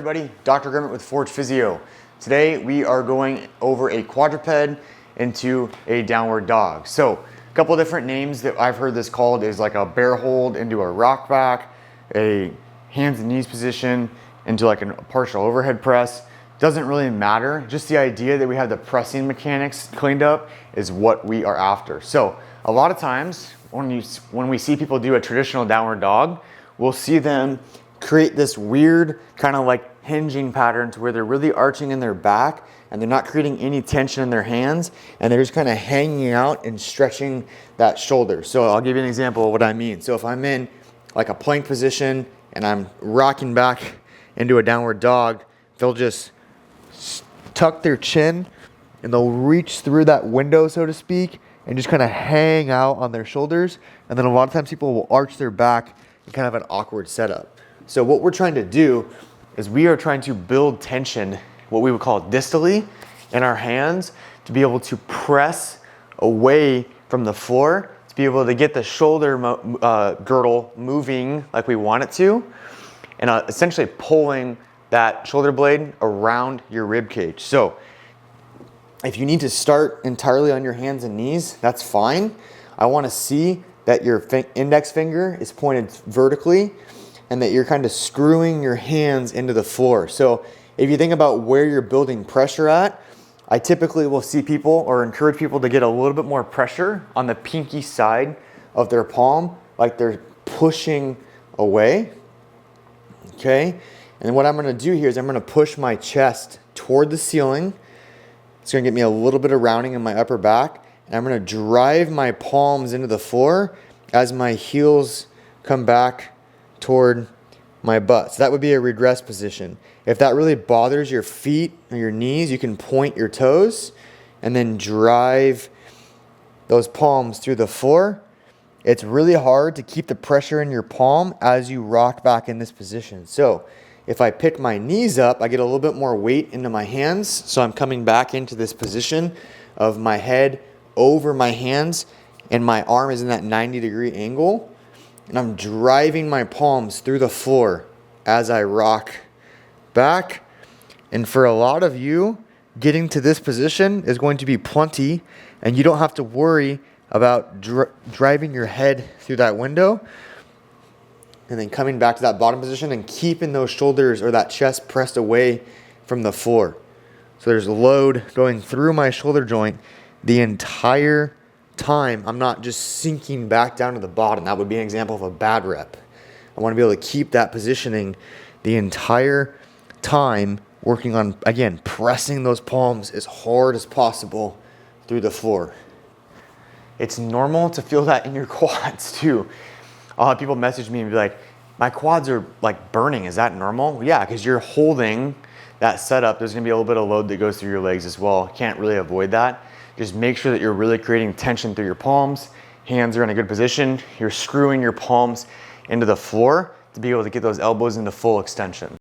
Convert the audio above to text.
everybody, Dr. Grimmett with Forge Physio. Today we are going over a quadruped into a downward dog. So a couple different names that I've heard this called is like a bear hold into a rock back, a hands and knees position into like a partial overhead press. Doesn't really matter, just the idea that we have the pressing mechanics cleaned up is what we are after. So a lot of times when we see people do a traditional downward dog, we'll see them create this weird kind of like hinging pattern to where they're really arching in their back and they're not creating any tension in their hands and they're just kind of hanging out and stretching that shoulder. So I'll give you an example of what I mean. So if I'm in like a plank position and I'm rocking back into a downward dog, they'll just tuck their chin and they'll reach through that window, so to speak, and just kind of hang out on their shoulders. And then a lot of times people will arch their back in kind of an awkward setup. So what we're trying to do is we are trying to build tension, what we would call distally, in our hands to be able to press away from the floor, to be able to get the shoulder girdle moving like we want it to, and essentially pulling that shoulder blade around your rib cage. So if you need to start entirely on your hands and knees, that's fine. I want to see that your index finger is pointed vertically and that you're kind of screwing your hands into the floor. So if you think about where you're building pressure at, I typically will see people or encourage people to get a little bit more pressure on the pinky side of their palm, like they're pushing away, okay? And what I'm gonna do here is I'm gonna push my chest toward the ceiling. It's gonna get me a little bit of rounding in my upper back, and I'm gonna drive my palms into the floor as my heels come back toward my butt. So that would be a regress position. If that really bothers your feet or your knees, you can point your toes and then drive those palms through the floor. It's really hard to keep the pressure in your palm as you rock back in this position. So if I pick my knees up, I get a little bit more weight into my hands. So I'm coming back into this position of my head over my hands and my arm is in that 90-degree angle. And I'm driving my palms through the floor as I rock back. And for a lot of you, getting to this position is going to be plenty, and you don't have to worry about driving your head through that window and then coming back to that bottom position and keeping those shoulders or that chest pressed away from the floor. So there's load going through my shoulder joint the entire time. I'm not just sinking back down to the bottom. That would be an example of a bad rep. I want to be able to keep that positioning the entire time, working on, again, pressing those palms as hard as possible through the floor. It's normal to feel that in your quads too. People message me and be like, my quads are like burning. Is that normal? Yeah, because you're holding that setup. There's going to be a little bit of load that goes through your legs as well. Can't really avoid that. Just make sure that you're really creating tension through your palms. Hands are in a good position. You're screwing your palms into the floor to be able to get those elbows into full extension.